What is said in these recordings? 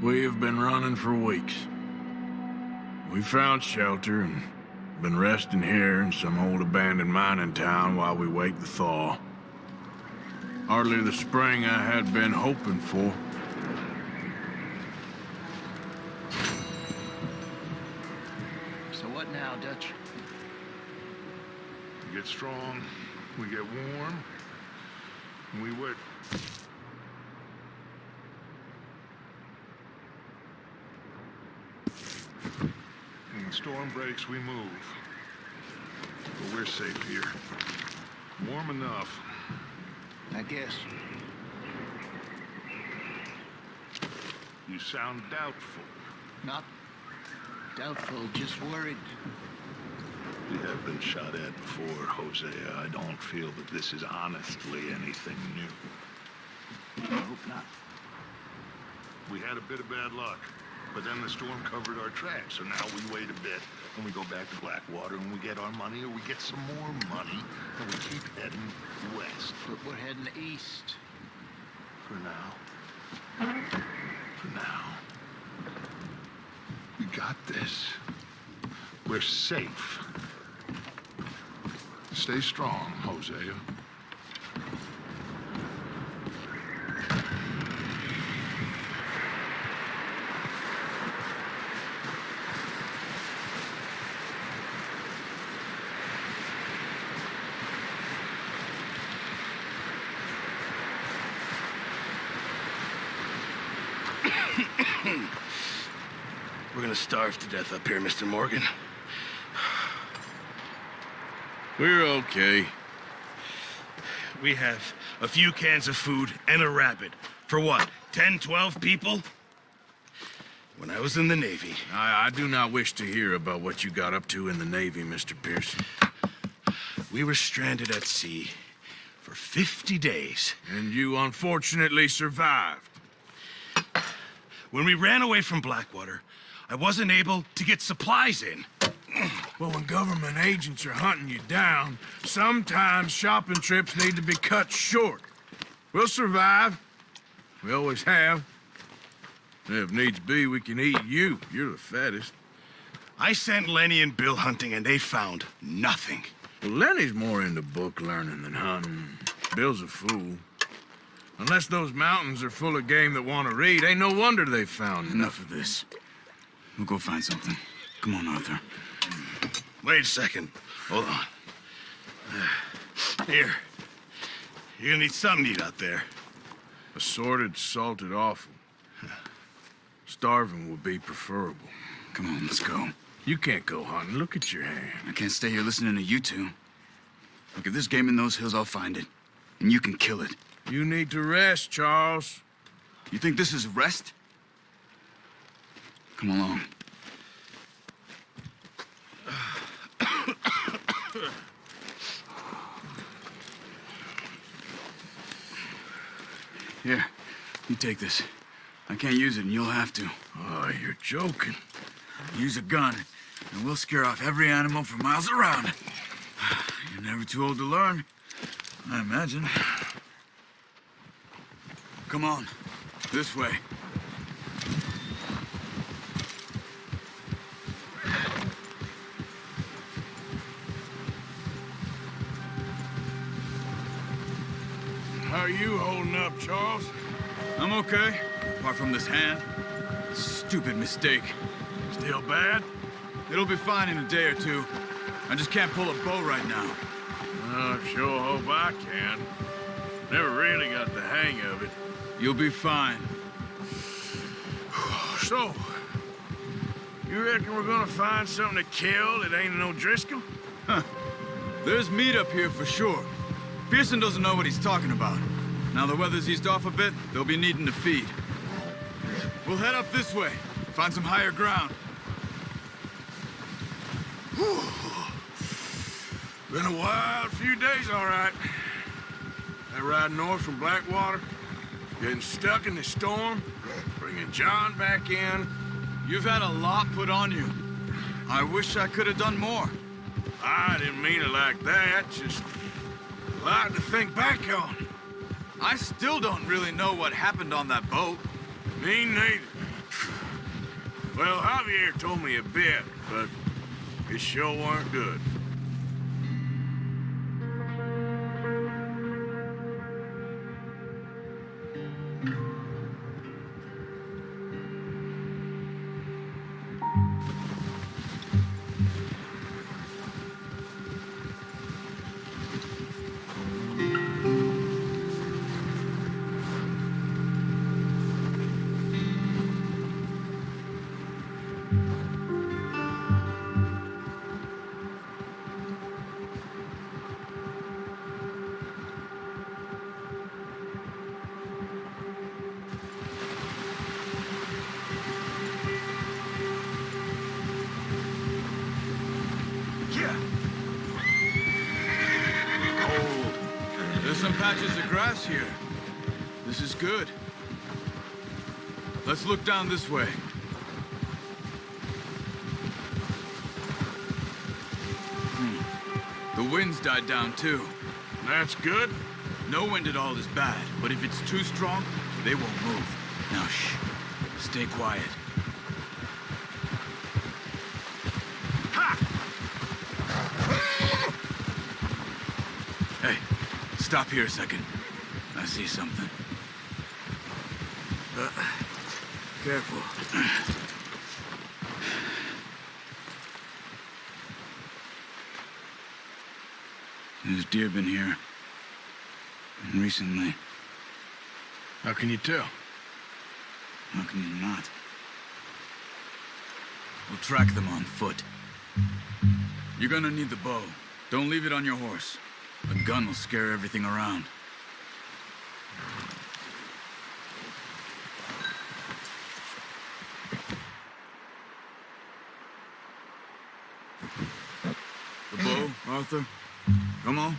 We have been running for weeks. We found shelter and been resting here in some old abandoned mining town while we wait the thaw. Hardly the spring I had been hoping for. So what now, Dutch? We get strong, we get warm, and we wait. When the storm breaks, we move. But we're safe here. Warm enough. I guess. You sound doubtful. Not doubtful, just worried. We have been shot at before, Hosea. I don't feel that this is honestly anything new. I hope not. We had a bit of bad luck, but then the storm covered our tracks, so now we wait a bit, and we go back to Blackwater, and we get our money, or we get some more money, and we keep heading west. But we're heading east. For now. For now. We got this. We're safe. Stay strong, Hosea. We're gonna starve to death up here, Mr. Morgan. We're okay. We have a few cans of food and a rabbit. For what, 10, 12 people? When I was in the Navy... I do not wish to hear about what you got up to in the Navy, Mr. Pearson. We were stranded at sea for 50 days. And you unfortunately survived. When we ran away from Blackwater, I wasn't able to get supplies in. Well, when government agents are hunting you down, sometimes shopping trips need to be cut short. We'll survive. We always have. If needs be, we can eat you. You're the fattest. I sent Lenny and Bill hunting, and they found nothing. Well, Lenny's more into book learning than hunting. Bill's a fool. Unless those mountains are full of game that want to read, ain't no wonder they found Enough of this. We'll go find something. Come on, Arthur. Wait a second. Hold on. Here. You're gonna need something to eat out there. Assorted, salted offal. Starving would be preferable. Come on, let's go. You can't go hunting. Look at your hand. I can't stay here listening to you two. Look, if there's game in those hills, I'll find it. And you can kill it. You need to rest, Charles. You think this is rest? Come along. Here, you take this. I can't use it, and you'll have to. Oh, you're joking. Use a gun, and we'll scare off every animal for miles around. You're never too old to learn, I imagine. Come on, this way. How are you holding up, Charles? I'm okay, apart from this hand. Stupid mistake. Still bad? It'll be fine in a day or two. I just can't pull a bow right now. I sure hope I can. Never really got the hang of it. You'll be fine. So, you reckon we're gonna find something to kill that ain't no Driscoll? There's meat up here for sure. Pearson doesn't know what he's talking about. Now the weather's eased off a bit, they'll be needing to feed. We'll head up this way, find some higher ground. Been a wild few days, all right. That ride north from Blackwater, getting stuck in the storm, bringing John back in. You've had a lot put on you. I wish I could have done more. I didn't mean it like that, just a lot to think back on. I still don't really know what happened on that boat. Me neither. Well, Javier told me a bit, but it sure weren't good. There's some patches of grass here. This is good. Let's look down this way. The wind's died down too. That's good. No wind at all is bad, but if it's too strong, they won't move. Now shh. Stay quiet. Hey, stop here a second. I see something. Careful. There's deer been here. Recently. How can you tell? How can you not? We'll track them on foot. You're gonna need the bow. Don't leave it on your horse. A gun will scare everything around. The bow, Arthur? Come on.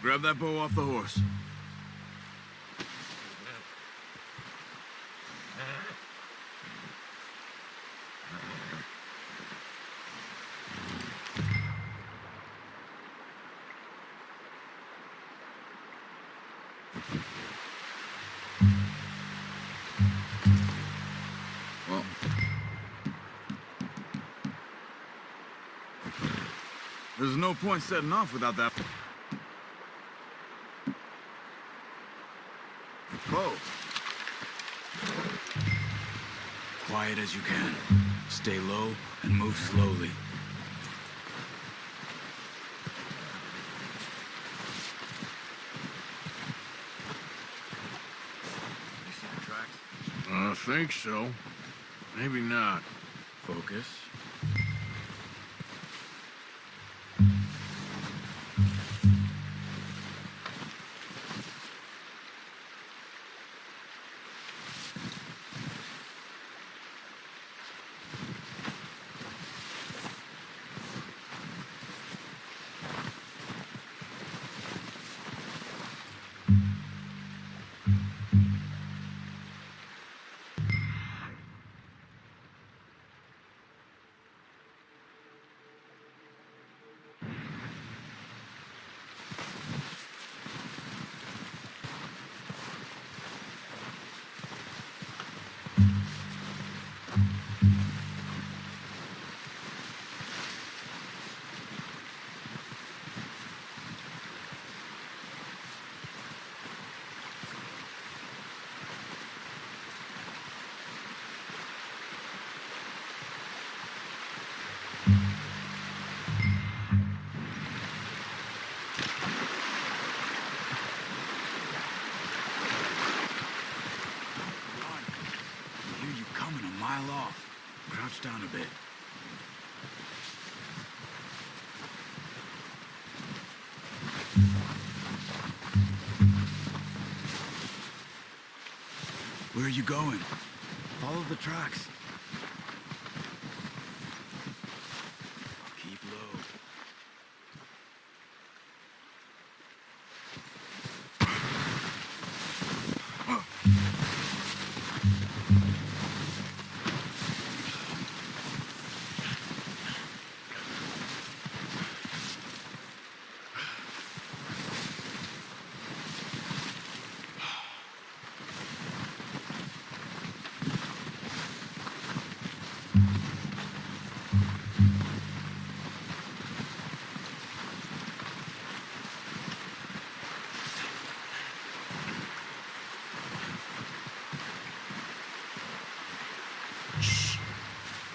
Grab that bow off the horse. Well, there's no point setting off without that bow. Quiet as you can. Stay low and move slowly. You see the tracks? I think so. Maybe not. Focus. I hear you coming a mile off. Crouch down a bit. Where are you going? Follow the tracks. Keep low.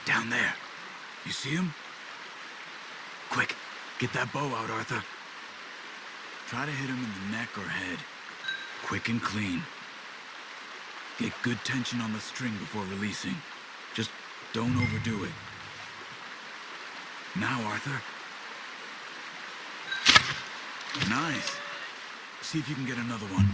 Down there. You see him? Quick, get that bow out, Arthur. Try to hit him in the neck or head. Quick and clean. Get good tension on the string before releasing. Just don't overdo it. Now, Arthur. Nice. See if you can get another one.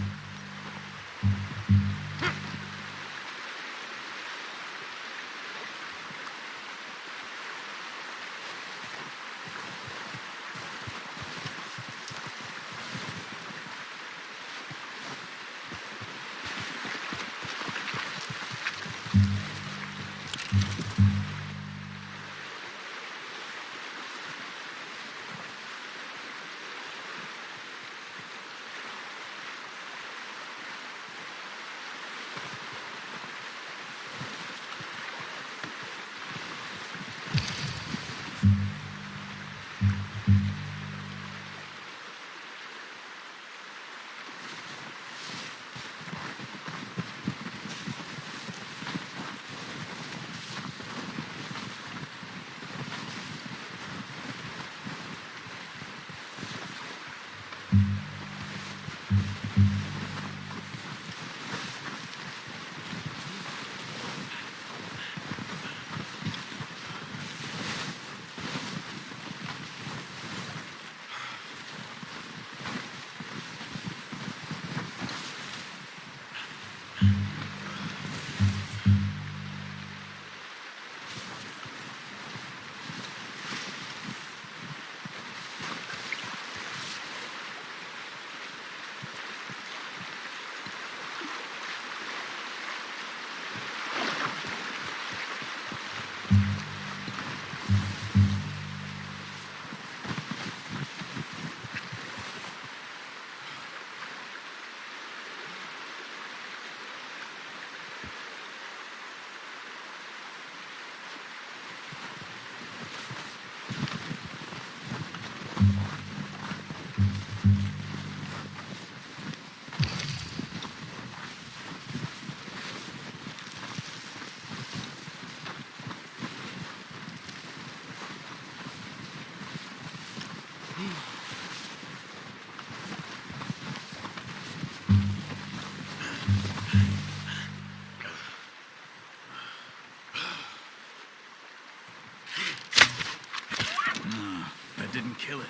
Didn't kill it.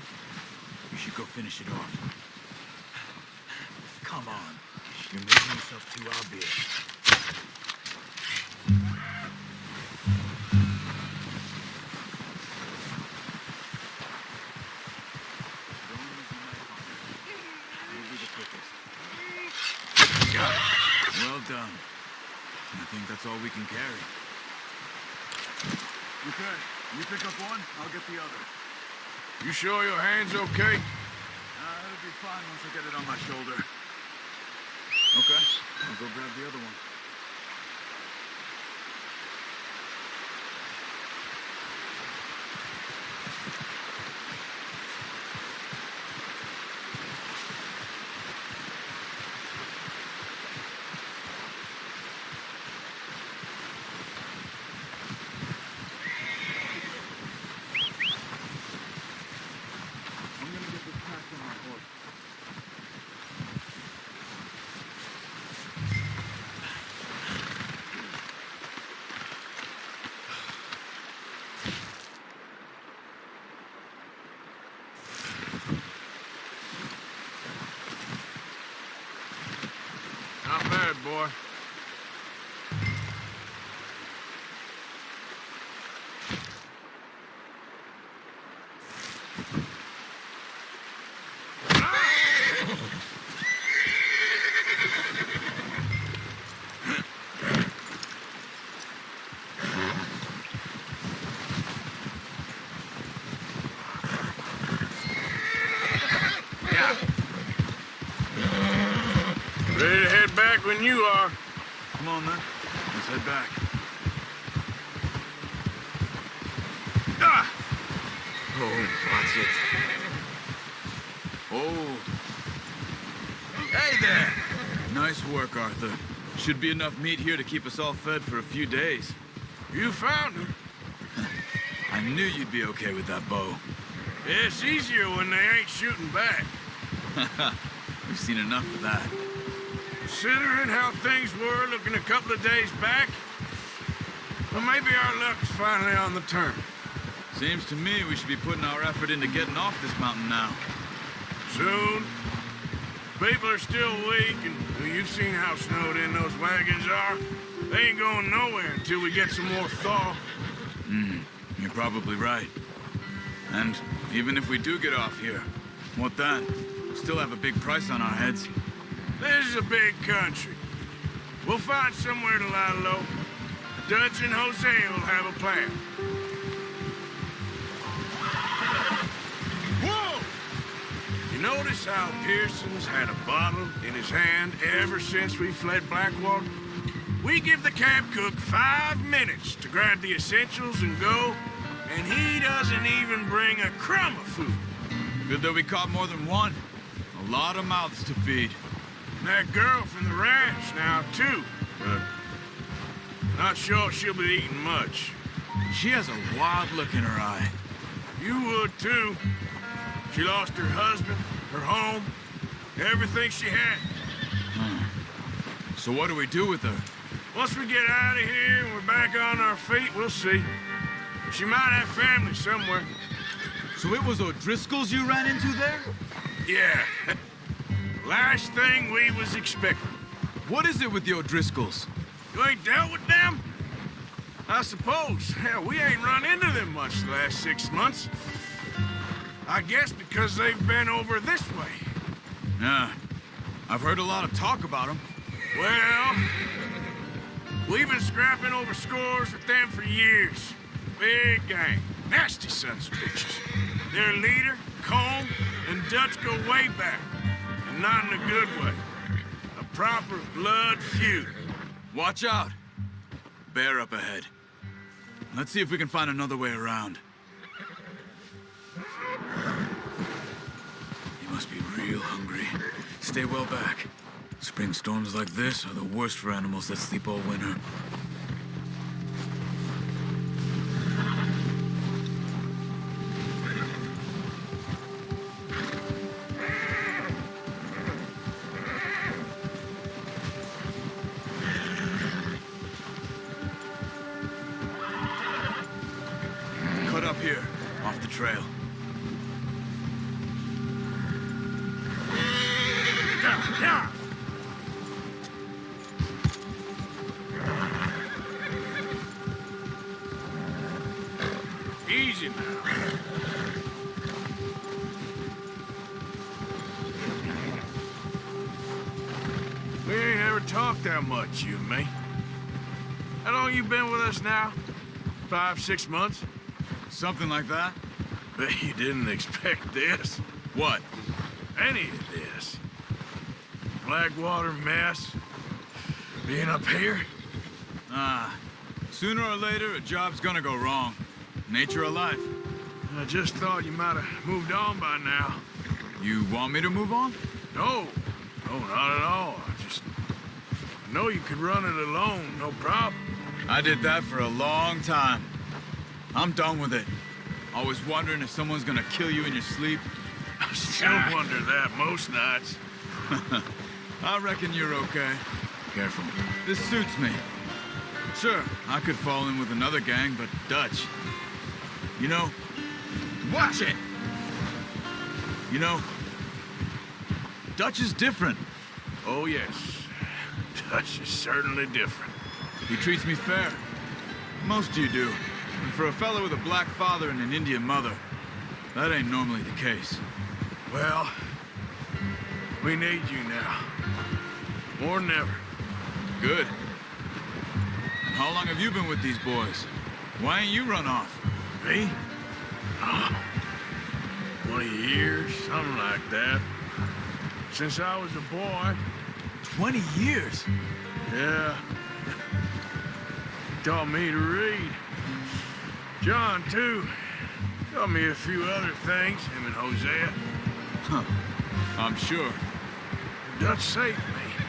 You should go finish it off. Come on. You're making yourself too obvious. Don't use the knife on it. It'll be the quickest. Got it. Well done. I think that's all we can carry. Okay. You pick up one, I'll get the other. You sure your hand's okay? It'll be fine once I get it on my shoulder. Okay, I'll go grab the other one. Not bad, boy. Ready to head back when you are. Come on, then. Let's head back. Ah! Oh, that's it. Oh. Hey there! Nice work, Arthur. Should be enough meat here to keep us all fed for a few days. You found him. I knew you'd be okay with that bow. It's easier when they ain't shooting back. We've seen enough of that. Considering how things were looking a couple of days back, well, maybe our luck's finally on the turn. Seems to me we should be putting our effort into getting off this mountain now. Soon. People are still weak, and well, you've seen how snowed in those wagons are. They ain't going nowhere until we get some more thaw. You're probably right. And even if we do get off here, what then? We still have a big price on our heads. This is a big country. We'll find somewhere to lie low. Dutch and Jose will have a plan. Whoa! You notice how Pearson's had a bottle in his hand ever since we fled Blackwater? We give the camp cook 5 minutes to grab the essentials and go, and he doesn't even bring a crumb of food. Good that we caught more than one. A lot of mouths to feed. And that girl from the ranch now, too. But not sure she'll be eating much. She has a wild look in her eye. You would, too. She lost her husband, her home, everything she had. So what do we do with her? Once we get out of here and we're back on our feet, we'll see. She might have family somewhere. So it was O'Driscoll's you ran into there? Yeah. Last thing we was expecting. What is it with the O'Driscolls? You ain't dealt with them? I suppose. Hell, we ain't run into them much the last 6 months. I guess because they've been over this way. Yeah. I've heard a lot of talk about them. Well, we've been scrapping over scores with them for years. Big gang. Nasty sons of bitches. Their leader, Colm, and Dutch go way back. And not in a good way. A proper blood feud. Watch out. Bear up ahead. Let's see if we can find another way around. You must be real hungry. Stay well back. Spring storms like this are the worst for animals that sleep all winter. Cut up here, off the trail. Yeah. Easy now. We ain't ever talked that much, you and me. How long you been with us now? 5, 6 months? Something like that? Bet you didn't expect this. What? Any of this. Blackwater mess. Being up here. Sooner or later, a job's gonna go wrong. Nature of life. I just thought you might have moved on by now. You want me to move on? No, not at all. I know you could run it alone, no problem. I did that for a long time. I'm done with it. Always wondering if someone's gonna kill you in your sleep. I still wonder that most nights. I reckon you're okay. Careful. This suits me. Sure, I could fall in with another gang, but Dutch. You know, watch it! You know, Dutch is different. Oh, yes. Dutch is certainly different. He treats me fair. Most of you do. And for a fella with a black father and an Indian mother, that ain't normally the case. Well, we need you now. More than ever. Good. And how long have you been with these boys? Why ain't you run off? Me? 20 years, something like that. Since I was a boy. 20 years? Yeah. Taught me to read. John, too. Taught me a few other things, him and Hosea. I'm sure. Dutch saved me.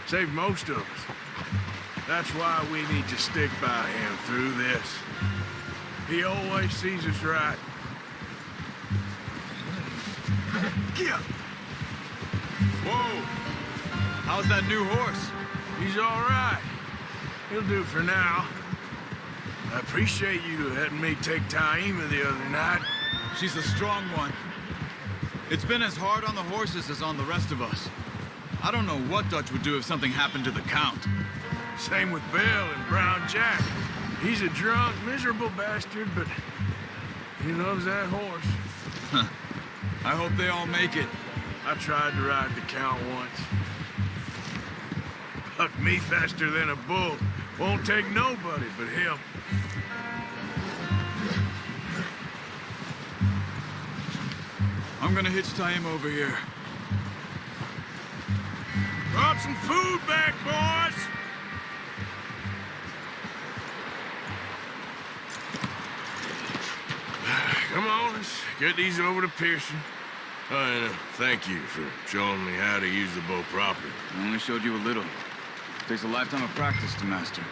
Saved most of us. That's why we need to stick by him through this. He always sees us right. Get. Whoa! How's that new horse? He's all right. He'll do for now. I appreciate you letting me take Taima the other night. She's a strong one. It's been as hard on the horses as on the rest of us. I don't know what Dutch would do if something happened to the Count. Same with Bill and Brown Jack. He's a drunk, miserable bastard, but he loves that horse. I hope they all make it. I tried to ride the Count once. Bucked me faster than a bull. Won't take nobody but him. I'm gonna hitch Taima over here. Brought some food back, boys! Come on, let's get these over to Pearson. Oh, and thank you for showing me how to use the bow properly. I only showed you a little. Takes a lifetime of practice to master.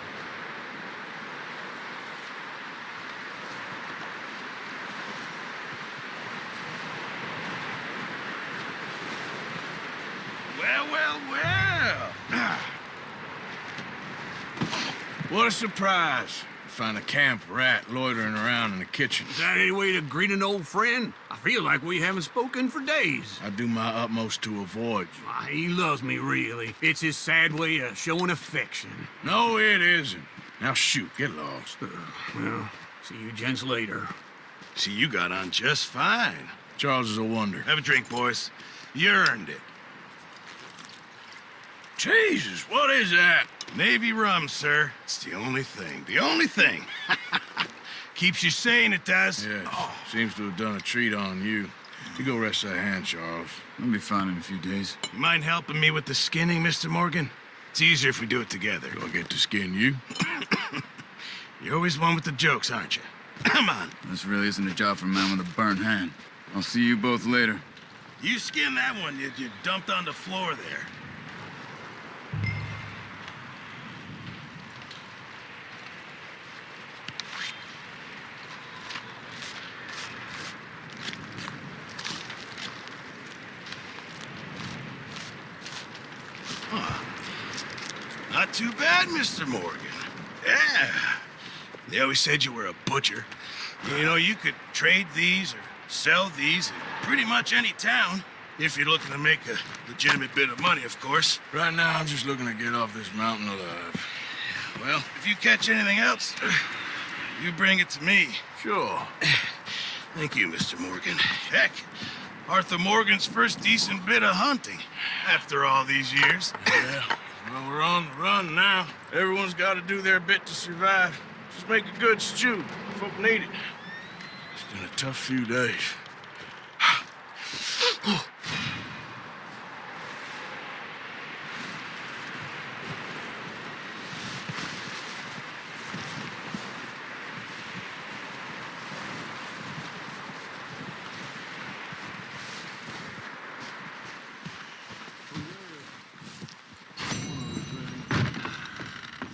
Well, well, well. What a surprise. Find a camp rat loitering around in the kitchen. Is that any way to greet an old friend? I feel like we haven't spoken for days. I do my utmost to avoid you. Why, he loves me, really. It's his sad way of showing affection. No, it isn't. Now shoot, get lost. Well, see you gents later. See, you got on just fine. Charles is a wonder. Have a drink, boys. You earned it. Jesus, what is that? Navy rum, sir. It's the only thing. The only thing. Keeps you sane, it does. Yeah, seems to have done a treat on you. You go rest that hand, Charles. I'll be fine in a few days. You mind helping me with the skinning, Mr. Morgan? It's easier if we do it together. Do I get to skin you? You're always one with the jokes, aren't you? Come on. This really isn't a job for a man with a burnt hand. I'll see you both later. You skin that one you dumped on the floor there. Not too bad, Mr. Morgan. Yeah. They always said you were a butcher. You know, you could trade these or sell these in pretty much any town. If you're looking to make a legitimate bit of money, of course. Right now, I'm just looking to get off this mountain alive. Well, if you catch anything else, you bring it to me. Sure. Thank you, Mr. Morgan. Heck, Arthur Morgan's first decent bit of hunting after all these years. Yeah. Well, we're on the run now. Everyone's got to do their bit to survive. Just make a good stew. Folk need it. It's been a tough few days.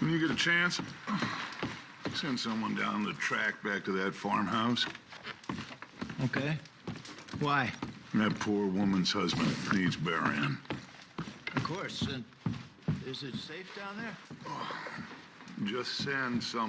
When you get a chance, send someone down the track back to that farmhouse. Okay. Why? That poor woman's husband needs burying. Of course. And is it safe down there? Just send someone.